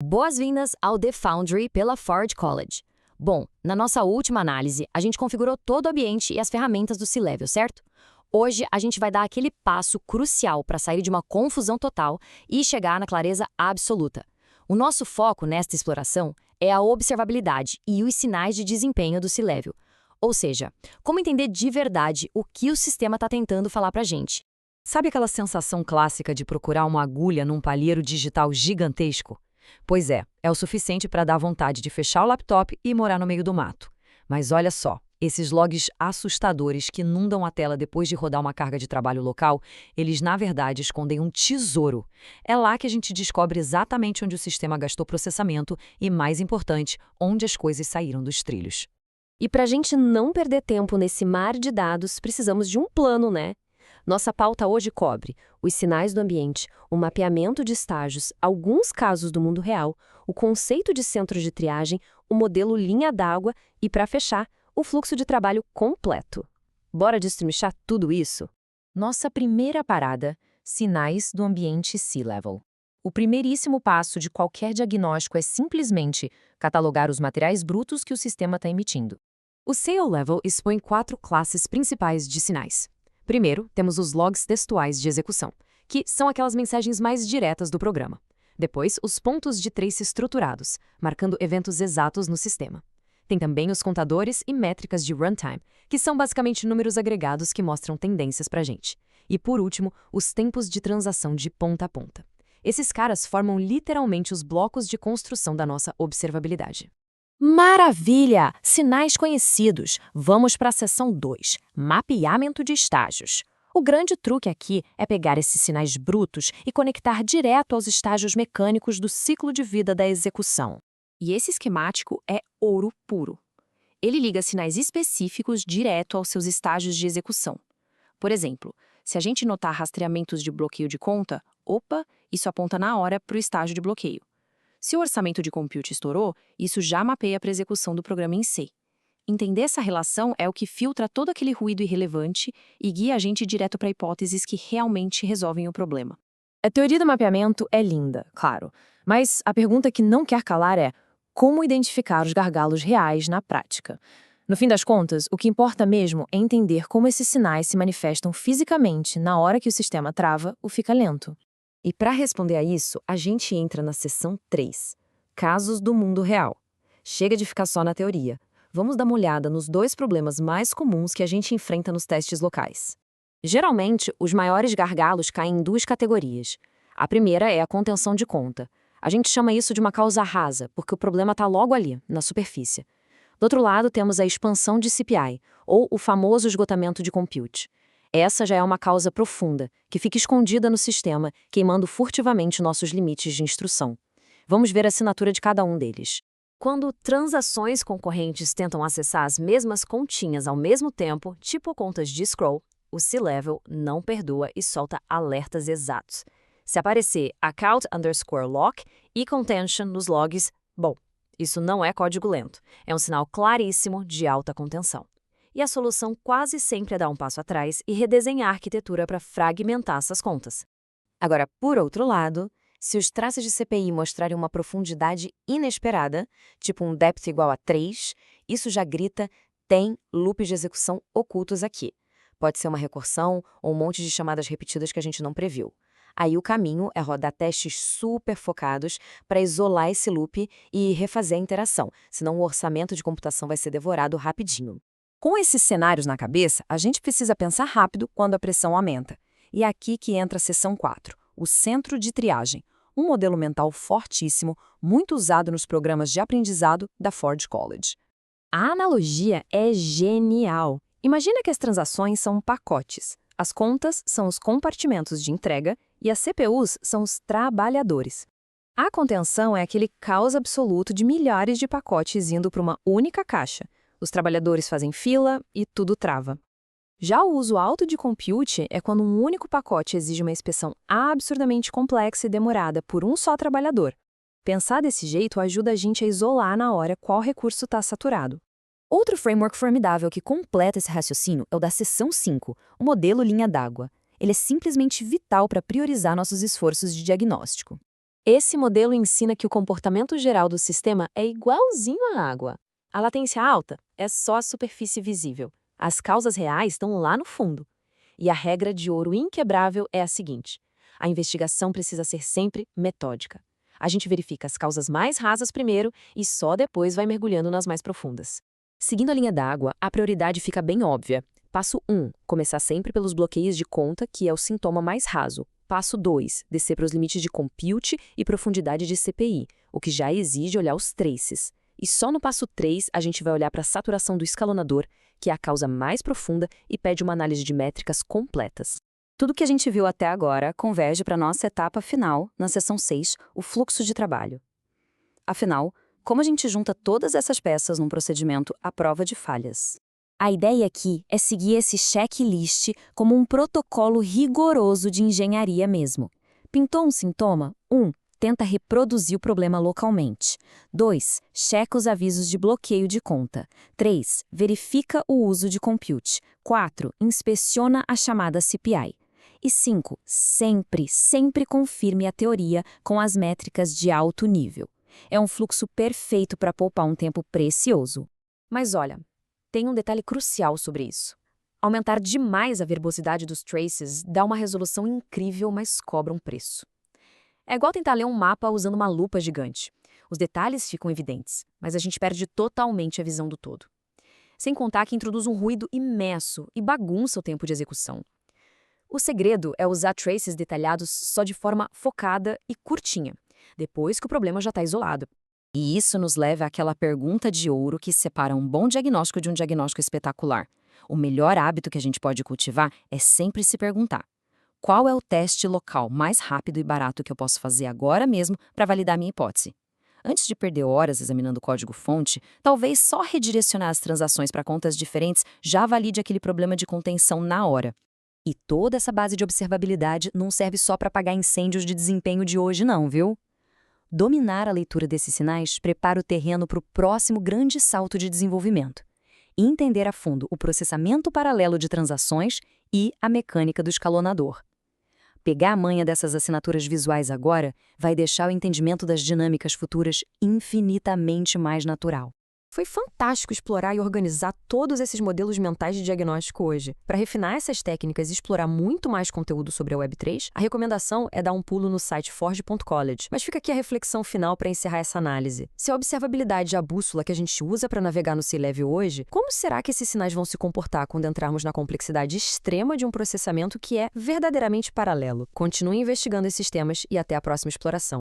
Boas-vindas ao The Foundry pela Ford College. Bom, na nossa última análise, a gente configurou todo o ambiente e as ferramentas do C-Level, certo? Hoje, a gente vai dar aquele passo crucial para sair de uma confusão total e chegar na clareza absoluta. O nosso foco nesta exploração é a observabilidade e os sinais de desempenho do C-Level. Ou seja, como entender de verdade o que o sistema está tentando falar para a gente. Sabe aquela sensação clássica de procurar uma agulha num palheiro digital gigantesco? Pois é o suficiente para dar vontade de fechar o laptop e morar no meio do mato. Mas olha só, esses logs assustadores que inundam a tela depois de rodar uma carga de trabalho local, eles na verdade escondem um tesouro. É lá que a gente descobre exatamente onde o sistema gastou processamento e, mais importante, onde as coisas saíram dos trilhos. E para a gente não perder tempo nesse mar de dados, precisamos de um plano, né? Nossa pauta hoje cobre os sinais do ambiente, o mapeamento de estágios, alguns casos do mundo real, o conceito de centro de triagem, o modelo linha d'água e, para fechar, o fluxo de trabalho completo. Bora destrinchar tudo isso? Nossa primeira parada, sinais do ambiente C-Level. O primeiríssimo passo de qualquer diagnóstico é simplesmente catalogar os materiais brutos que o sistema está emitindo. O C-Level expõe 4 classes principais de sinais. Primeiro, temos os logs textuais de execução, que são aquelas mensagens mais diretas do programa. Depois, os pontos de trace estruturados, marcando eventos exatos no sistema. Tem também os contadores e métricas de runtime, que são basicamente números agregados que mostram tendências para a gente. E, por último, os tempos de transação de ponta a ponta. Esses caras formam literalmente os blocos de construção da nossa observabilidade. Maravilha! Sinais conhecidos. Vamos para a seção 2, mapeamento de estágios. O grande truque aqui é pegar esses sinais brutos e conectar direto aos estágios mecânicos do ciclo de vida da execução. E esse esquemático é ouro puro. Ele liga sinais específicos direto aos seus estágios de execução. Por exemplo, se a gente notar rastreamentos de bloqueio de conta, isso aponta na hora para o estágio de bloqueio. Se o orçamento de compute estourou, isso já mapeia para a execução do programa em si. Entender essa relação é o que filtra todo aquele ruído irrelevante e guia a gente direto para hipóteses que realmente resolvem o problema. A teoria do mapeamento é linda, claro, mas a pergunta que não quer calar é como identificar os gargalos reais na prática. No fim das contas, o que importa mesmo é entender como esses sinais se manifestam fisicamente na hora que o sistema trava ou fica lento. E para responder a isso, a gente entra na seção 3, casos do mundo real. Chega de ficar só na teoria. Vamos dar uma olhada nos 2 problemas mais comuns que a gente enfrenta nos testes locais. Geralmente, os maiores gargalos caem em 2 categorias. A primeira é a contenção de conta. A gente chama isso de uma causa rasa, porque o problema está logo ali, na superfície. Do outro lado, temos a expansão de CPI, ou o famoso esgotamento de compute. Essa já é uma causa profunda, que fica escondida no sistema, queimando furtivamente nossos limites de instrução. Vamos ver a assinatura de cada um deles. Quando transações concorrentes tentam acessar as mesmas continhas ao mesmo tempo, tipo contas de scroll, o C-Level não perdoa e solta alertas exatos. Se aparecer account_lock e contention nos logs, bom, isso não é código lento, é um sinal claríssimo de alta contenção. E a solução quase sempre é dar um passo atrás e redesenhar a arquitetura para fragmentar essas contas. Agora, por outro lado, se os traços de CPI mostrarem uma profundidade inesperada, tipo um depth igual a 3, isso já grita, tem loops de execução ocultos aqui. Pode ser uma recursão ou um monte de chamadas repetidas que a gente não previu. Aí o caminho é rodar testes super focados para isolar esse loop e refazer a interação, senão o orçamento de computação vai ser devorado rapidinho. Com esses cenários na cabeça, a gente precisa pensar rápido quando a pressão aumenta. E é aqui que entra a seção 4, o centro de triagem, um modelo mental fortíssimo, muito usado nos programas de aprendizado da Ford College. A analogia é genial. Imagina que as transações são pacotes. As contas são os compartimentos de entrega e as CPUs são os trabalhadores. A contenção é aquele caos absoluto de milhares de pacotes indo para uma única caixa. Os trabalhadores fazem fila e tudo trava. Já o uso alto de compute é quando um único pacote exige uma inspeção absurdamente complexa e demorada por um só trabalhador. Pensar desse jeito ajuda a gente a isolar na hora qual recurso está saturado. Outro framework formidável que completa esse raciocínio é o da seção 5, o modelo linha d'água. Ele é simplesmente vital para priorizar nossos esforços de diagnóstico. Esse modelo ensina que o comportamento geral do sistema é igualzinho à água. A latência alta é só a superfície visível. As causas reais estão lá no fundo. E a regra de ouro inquebrável é a seguinte: a investigação precisa ser sempre metódica. A gente verifica as causas mais rasas primeiro e só depois vai mergulhando nas mais profundas. Seguindo a linha d'água, a prioridade fica bem óbvia. Passo 1, começar sempre pelos bloqueios de conta, que é o sintoma mais raso. Passo 2, descer para os limites de compute e profundidade de CPI, o que já exige olhar os traces. E só no passo 3 a gente vai olhar para a saturação do escalonador, que é a causa mais profunda e pede uma análise de métricas completas. Tudo que a gente viu até agora converge para a nossa etapa final, na seção 6, o fluxo de trabalho. Afinal, como a gente junta todas essas peças num procedimento à prova de falhas? A ideia aqui é seguir esse checklist como um protocolo rigoroso de engenharia mesmo. Pintou um sintoma? 1. Tenta reproduzir o problema localmente. 2. Checa os avisos de bloqueio de conta. 3. Verifica o uso de compute. 4. Inspeciona a chamada CPI. E 5. Sempre confirme a teoria com as métricas de alto nível. É um fluxo perfeito para poupar um tempo precioso. Mas olha, tem um detalhe crucial sobre isso. Aumentar demais a verbosidade dos traces dá uma resolução incrível, mas cobra um preço. É igual tentar ler um mapa usando uma lupa gigante. Os detalhes ficam evidentes, mas a gente perde totalmente a visão do todo. Sem contar que introduz um ruído imenso e bagunça o tempo de execução. O segredo é usar traces detalhados só de forma focada e curtinha, depois que o problema já está isolado. E isso nos leva àquela pergunta de ouro que separa um bom diagnóstico de um diagnóstico espetacular. O melhor hábito que a gente pode cultivar é sempre se perguntar: qual é o teste local mais rápido e barato que eu posso fazer agora mesmo para validar minha hipótese? Antes de perder horas examinando o código-fonte, talvez só redirecionar as transações para contas diferentes já valide aquele problema de contenção na hora. E toda essa base de observabilidade não serve só para apagar incêndios de desempenho de hoje não, viu? Dominar a leitura desses sinais prepara o terreno para o próximo grande salto de desenvolvimento. Entender a fundo o processamento paralelo de transações e a mecânica do escalonador. Pegar a manha dessas assinaturas visuais agora vai deixar o entendimento das dinâmicas futuras infinitamente mais natural. Foi fantástico explorar e organizar todos esses modelos mentais de diagnóstico hoje. Para refinar essas técnicas e explorar muito mais conteúdo sobre a Web3, a recomendação é dar um pulo no site forge.college. Mas fica aqui a reflexão final para encerrar essa análise. Se a observabilidade é a bússola que a gente usa para navegar no C-Level hoje, como será que esses sinais vão se comportar quando entrarmos na complexidade extrema de um processamento que é verdadeiramente paralelo? Continue investigando esses temas e até a próxima exploração.